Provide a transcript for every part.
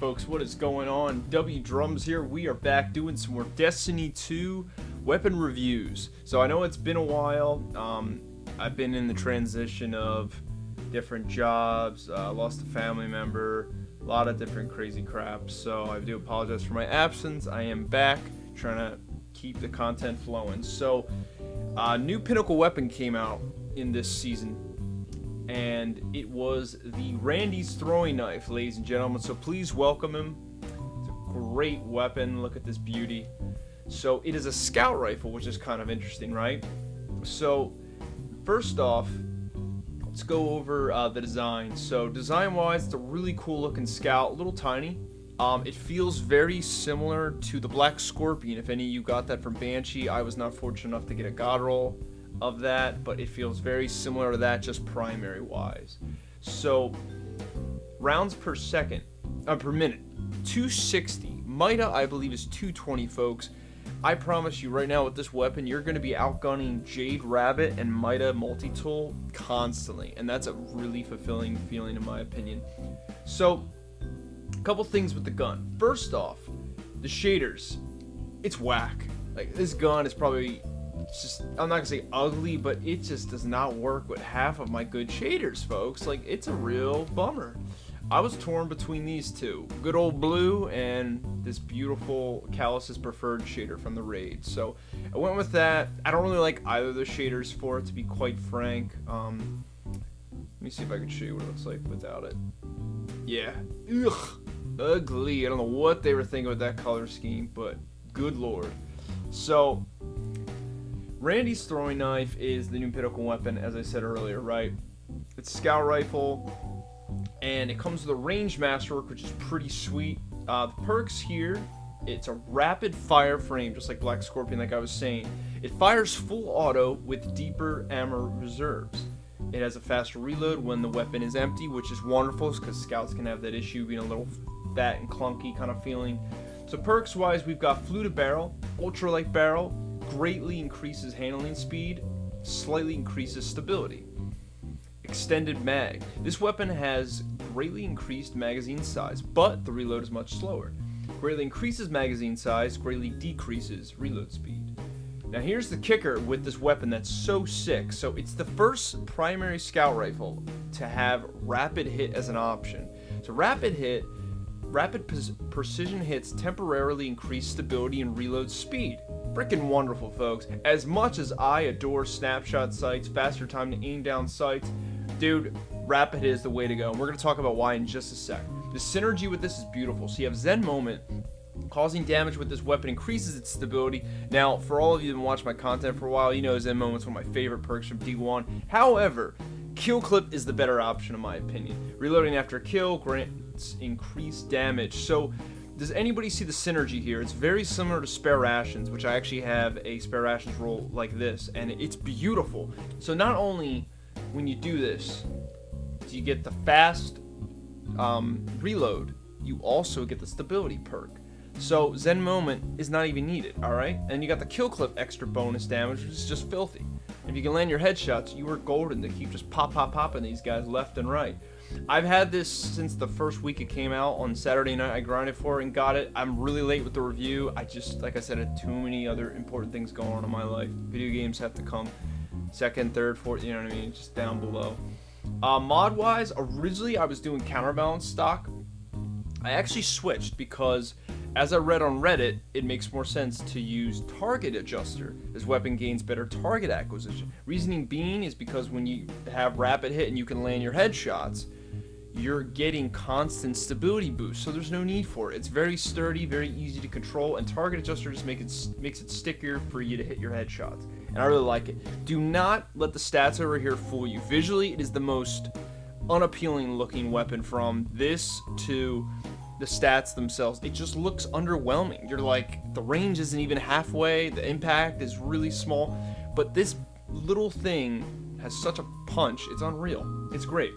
folks, what is going on? wdrumz here. We are back doing some more Destiny 2 weapon reviews. So I know it's been a while. I've been in the transition of different jobs, lost a family member, a lot of different crazy crap. So I do apologize for my absence. I am back trying to keep the content flowing. So new pinnacle weapon came out in this season, and it was the Randy's throwing knife, ladies and gentlemen. So please welcome him. It's a great weapon. Look at this beauty. So it is a scout rifle, which is kind of interesting, right? So first off, let's go over the design. So design-wise, it's a really cool looking scout, a little tiny. It feels very similar to the Black Scorpion. If any of you got that from Banshee, I was not fortunate enough to get a god roll of that, but it feels very similar to that, just primary wise. So rounds per minute, 260. Mida, I believe, is 220, folks. I promise you right now, with this weapon, you're going to be outgunning Jade Rabbit and Mida multi-tool constantly, and that's a really fulfilling feeling in my opinion. So a couple things with the gun. First off, the shaders, it's whack. Like, this gun is probably just, I'm not gonna say ugly, but it just does not work with half of my good shaders, folks. Like, it's a real bummer. I was torn between these two, good old blue and this beautiful Callus's preferred shader from the raid. So I went with that. I don't really like either of the shaders for it, to be quite frank. Let me see if I can show you what it looks like without it. Yeah, ugh, ugly. I don't know what they were thinking with that color scheme, but good lord. So Randy's throwing knife is the new pinnacle weapon, as I said earlier, right? It's a scout rifle, and it comes with a range masterwork, which is pretty sweet. The perks here, it's a rapid fire frame, just like Black Scorpion, like I was saying. It fires full auto with deeper ammo reserves. It has a faster reload when the weapon is empty, which is wonderful, because scouts can have that issue being a little fat and clunky kind of feeling. So perks wise, we've got fluted barrel, ultralight barrel, greatly increases handling speed, slightly increases stability. Extended mag. This weapon has greatly increased magazine size, but the reload is much slower. Greatly increases magazine size, greatly decreases reload speed. Now here's the kicker with this weapon that's so sick. So it's the first primary scout rifle to have rapid hit as an option. So rapid precision hits temporarily increase stability and reload speed. Freaking wonderful, folks. As much as I adore snapshot sights, faster time to aim down sights, dude, rapid hit is the way to go. And we're going to talk about why in just a sec. The synergy with this is beautiful. So you have Zen Moment. Causing damage with this weapon increases its stability. Now, for all of you that have been watching my content for a while, you know Zen Moment's one of my favorite perks from D1. However, Kill Clip is the better option in my opinion. Reloading after a kill grants increased damage. So does anybody see the synergy here? It's very similar to Spare Rations, which I actually have a Spare Rations roll like this, and it's beautiful. So not only when you do this, do you get the fast reload, you also get the stability perk. So Zen Moment is not even needed, alright? And you got the Kill Clip extra bonus damage, which is just filthy. If you can land your headshots, you are golden to keep just popping these guys left and right. I've had this since the first week it came out. On Saturday night I grinded for it and got it. I'm really late with the review. I just, like I said, had too many other important things going on in my life. Video games have to come second, third, fourth, you know what I mean? Just down below. Mod wise, originally I was doing counterbalance stock. I actually switched because, as I read on Reddit, it makes more sense to use target adjuster. This weapon gains better target acquisition. Reasoning being is because when you have rapid hit and you can land your headshots, you're getting constant stability boost, so there's no need for it. It's very sturdy, very easy to control, and target adjuster just makes it stickier for you to hit your headshots. And I really like it. Do not let the stats over here fool you. Visually, it is the most unappealing looking weapon from this to the stats themselves. It just looks underwhelming. You're like, the range isn't even halfway, the impact is really small, but this little thing has such a punch, it's unreal. It's great.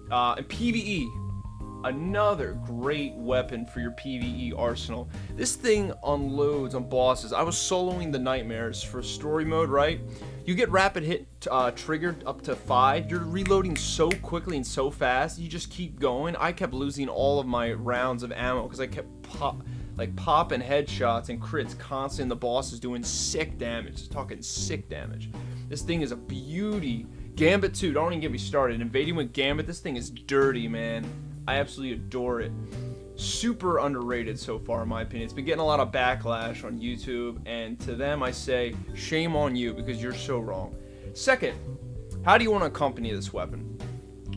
And PvE, another great weapon for your PvE arsenal. This thing unloads on bosses. I was soloing the nightmares for story mode, right? You get rapid hit triggered up to 5. You're reloading so quickly and so fast. You just keep going. I kept losing all of my rounds of ammo because I kept popping headshots and crits constantly. And the boss is doing sick damage. Talking sick damage. This thing is a beauty. Gambit too. Don't even get me started. Invading with Gambit. This thing is dirty, man. I absolutely adore it. Super underrated so far, in my opinion. It's been getting a lot of backlash on YouTube, and to them I say, shame on you, because you're so wrong. Second, how do you want to accompany this weapon?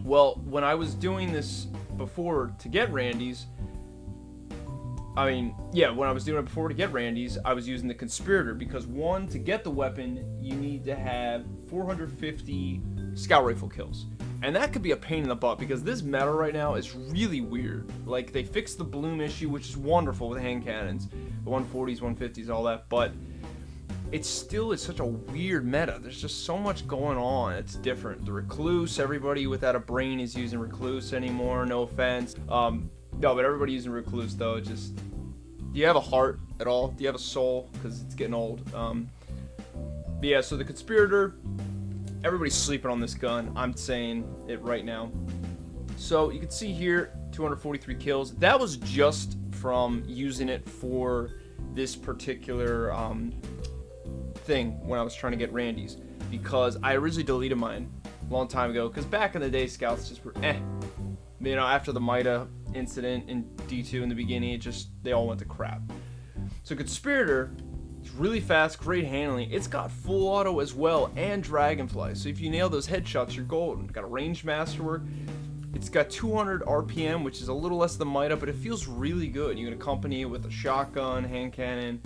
Well, when I was doing this before to get Randy's, when I was doing it before to get Randy's, I was using the Conspirator, because one, to get the weapon, you need to have 450 scout rifle kills. And that could be a pain in the butt, because this meta right now is really weird. Like, they fixed the bloom issue, which is wonderful with hand cannons, the 140s, 150s, all that, but it's still such a weird meta. There's just so much going on. It's different. The Recluse, everybody without a brain is using Recluse anymore, no offense. No, but everybody using Recluse, though. Just, do you have a heart at all? Do you have a soul? Because it's getting old. But yeah, so the Conspirator, everybody's sleeping on this gun. I'm saying it right now. So you can see here, 243 kills. That was just from using it for this particular thing when I was trying to get Randy's, because I originally deleted mine a long time ago, because back in the day, scouts just were you know, after the Mida incident in D2 in the beginning, they all went to crap. So Conspirator, it's really fast, great handling. It's got full auto as well, and Dragonfly. So if you nail those headshots, you're golden. Got a range masterwork. It's got 200 RPM, which is a little less than Mida, but it feels really good. You can accompany it with a shotgun, hand cannon.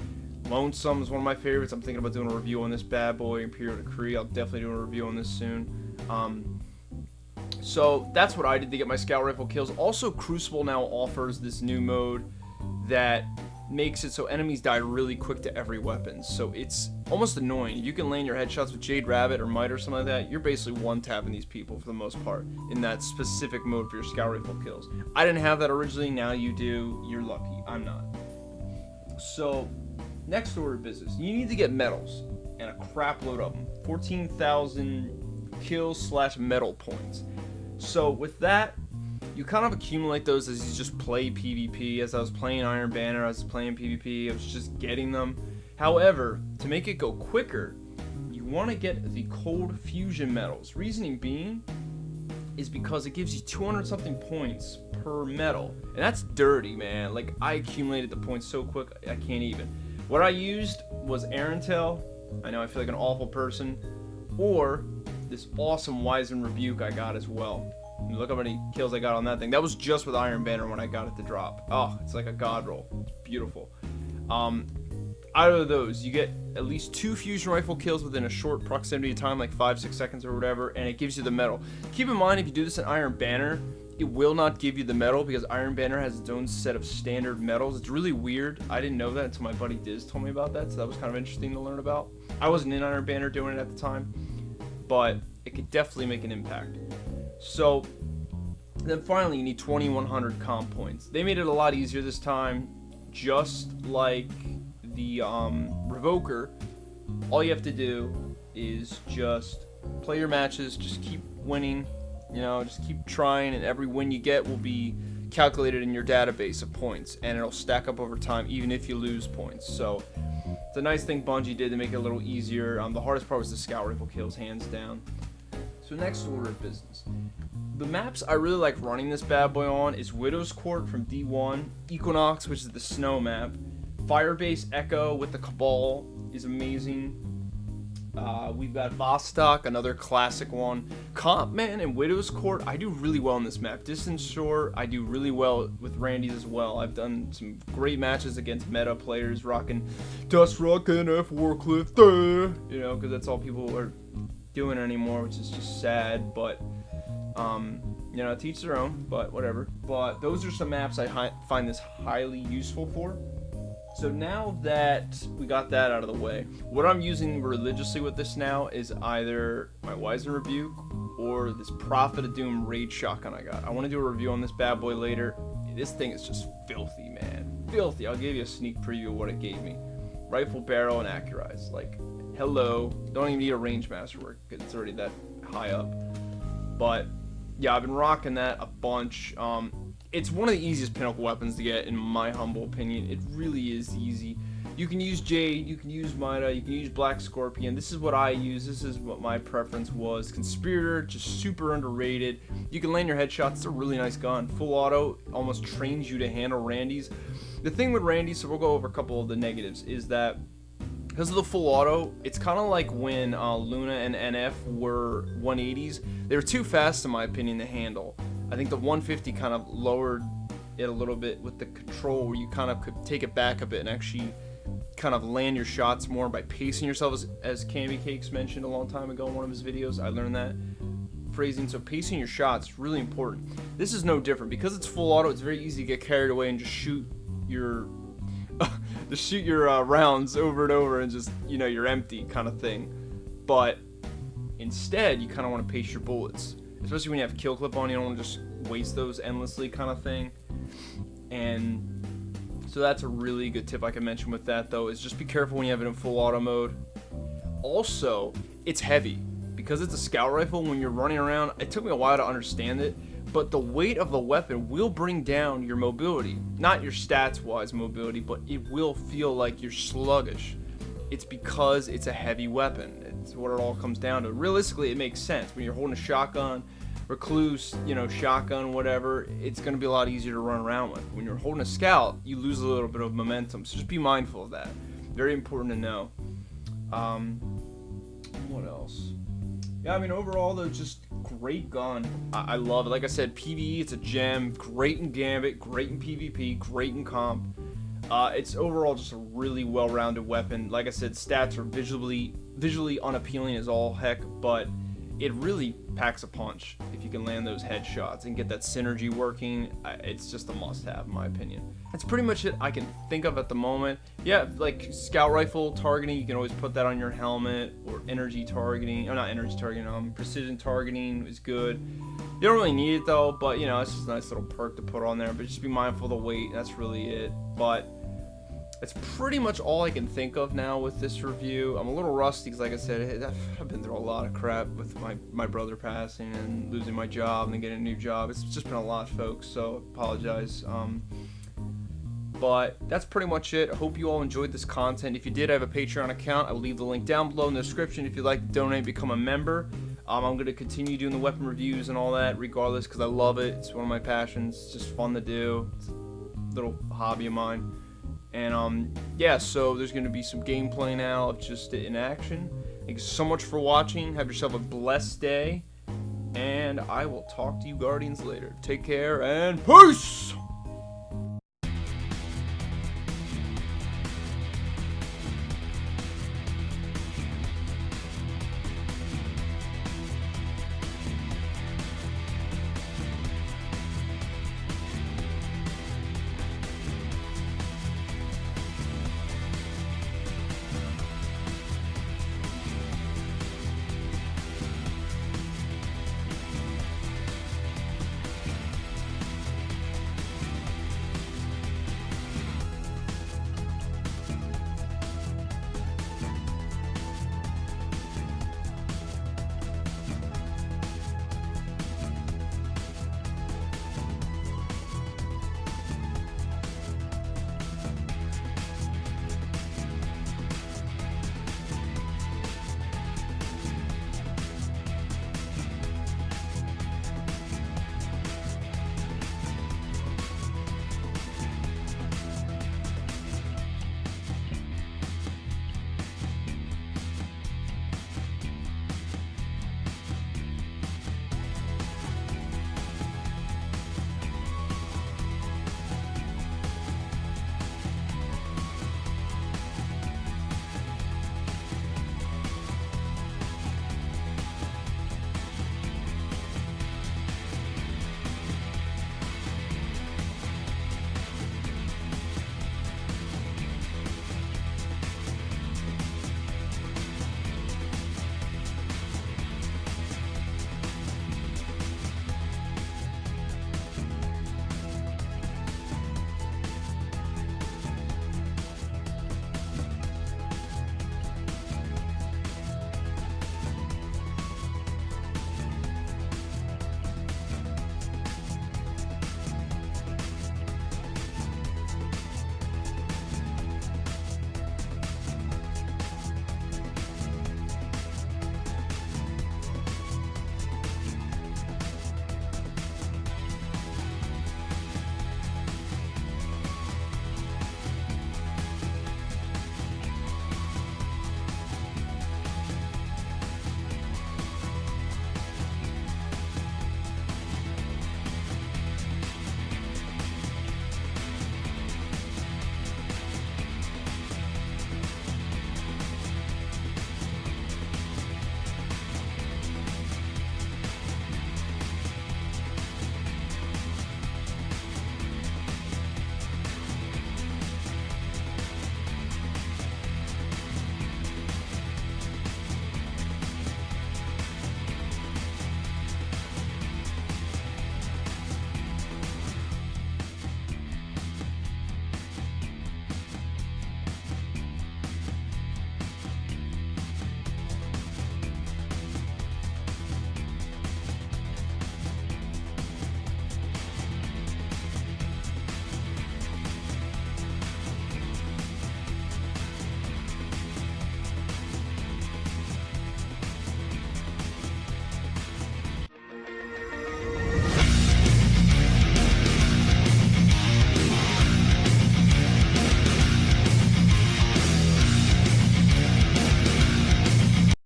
Lonesome is one of my favorites. I'm thinking about doing a review on this bad boy. Imperial Decree, I'll definitely do a review on this soon. So that's what I did to get my scout rifle kills. Also, Crucible now offers this new mode that makes it so enemies die really quick to every weapon. So it's almost annoying. You can land your headshots with Jade Rabbit or Might or something like that. You're basically one-tapping these people for the most part in that specific mode for your scout rifle kills. I didn't have that originally. Now you do. You're lucky. I'm not. So next order of business, you need to get medals, and a crap load of them. 14,000 kills / medal points. So with that, you kind of accumulate those as you just play PvP. As I was playing Iron Banner, I was playing PvP, I was just getting them. However, to make it go quicker, you want to get the Cold Fusion medals. Reasoning being is because it gives you 200 something points per medal, and that's dirty, man. Like, I accumulated the points so quick, I can't even. What I used was Arantel. I know I feel like an awful person. Or this awesome Wizen Rebuke I got as well. Look how many kills I got on that thing. That was just with Iron Banner when I got it to drop. Oh, it's like a god roll. It's beautiful. Out of those, you get at least 2 fusion rifle kills within a short proximity of time, like 5-6 seconds or whatever, and it gives you the medal. Keep in mind, if you do this in Iron Banner, it will not give you the medal, because Iron Banner has its own set of standard medals. It's really weird. I didn't know that until my buddy Diz told me about that, so that was kind of interesting to learn about. I wasn't in Iron Banner doing it at the time, but it could definitely make an impact. So then finally, you need 2100 comp points. They made it a lot easier this time. Just like the Revoker, all you have to do is just play your matches, just keep winning, you know, just keep trying, and every win you get will be calculated in your database of points, and it'll stack up over time even if you lose points. So it's a nice thing Bungie did to make it a little easier. The hardest part was the scout rifle kills, hands down. So next order of business. The maps I really like running this bad boy on is Widow's Court from D1, Equinox, which is the snow map, Firebase Echo with the Cabal is amazing. We've got Vostok, another classic one. Compman and Widow's Court, I do really well in this map. Distance Shore, I do really well with Randy's as well. I've done some great matches against meta players rocking Dust Rockin' F Warcliff, you know, because that's all people are doing anymore, which is just sad, but you know, to each their own, but whatever. But those are some maps I find this highly useful for. So now that we got that out of the way, what I'm using religiously with this now is either my Wizen Rebuke or this Prophet of Doom Raid shotgun I got. I want to do a review on this bad boy later. This thing is just filthy, man. Filthy. I'll give you a sneak preview of what it gave me. Rifle barrel and accurize. Like, hello. Don't even need a range master work because it's already that high up. But yeah, I've been rocking that a bunch. It's one of the easiest pinnacle weapons to get, in my humble opinion. It really is easy. You can use Jade, you can use Mida, you can use Black Scorpion. This is what I use. This is what my preference was. Conspirator, just super underrated. You can land your headshots. It's a really nice gun. Full auto almost trains you to handle Randy's. The thing with Randy, so we'll go over a couple of the negatives, is that because of the full auto, it's kind of like when Luna and NF were 180s. They were too fast, in my opinion, to handle. I think the 150 kind of lowered it a little bit with the control, where you kind of could take it back a bit and actually kind of land your shots more by pacing yourself, as Candy Cakes mentioned a long time ago in one of his videos. I learned that phrasing. So pacing your shots is really important. This is no different. Because it's full auto, it's very easy to get carried away and just shoot your rounds over and over and just, you know, you're empty kind of thing. But instead, you kind of want to pace your bullets, especially when you have kill clip on. You don't want to just waste those endlessly kind of thing. And so that's a really good tip I can mention with that, though, is just be careful when you have it in full auto mode. Also, it's heavy. Because it's a scout rifle, when you're running around, it took me a while to understand it, but the weight of the weapon will bring down your mobility. Not your stats-wise mobility, but it will feel like you're sluggish. It's because it's a heavy weapon. It's what it all comes down to. Realistically, it makes sense. When you're holding a shotgun, recluse, you know, shotgun, whatever, it's going to be a lot easier to run around with. When you're holding a scout, you lose a little bit of momentum, so just be mindful of that. Very important to know. What else? Yeah, I mean, overall, though, just great gun. I love it. Like I said, PvE, it's a gem. Great in Gambit, great in PvP, great in comp. It's overall just a really well-rounded weapon. Like I said, stats are visually unappealing as all heck, but it really packs a punch if you can land those headshots and get that synergy working. It's just a must-have, in my opinion. That's pretty much it I can think of at the moment. Yeah, like scout rifle targeting, you can always put that on your helmet, or energy targeting, or not energy targeting, precision targeting is good. You don't really need it though, but you know, it's just a nice little perk to put on there. But just be mindful of the weight. That's really it. But that's pretty much all I can think of now with this review. I'm a little rusty because, like I said, I've been through a lot of crap with my brother passing and losing my job and then getting a new job. It's just been a lot, folks, so I apologize. But that's pretty much it. I hope you all enjoyed this content. If you did, I have a Patreon account. I'll leave the link down below in the description if you'd like to donate, become a member. I'm going to continue doing the weapon reviews and all that regardless because I love it. It's one of my passions. It's just fun to do. It's a little hobby of mine. And yeah, so there's going to be some gameplay now of just it in action. Thank you so much for watching. Have yourself a blessed day. And I will talk to you Guardians later. Take care and peace!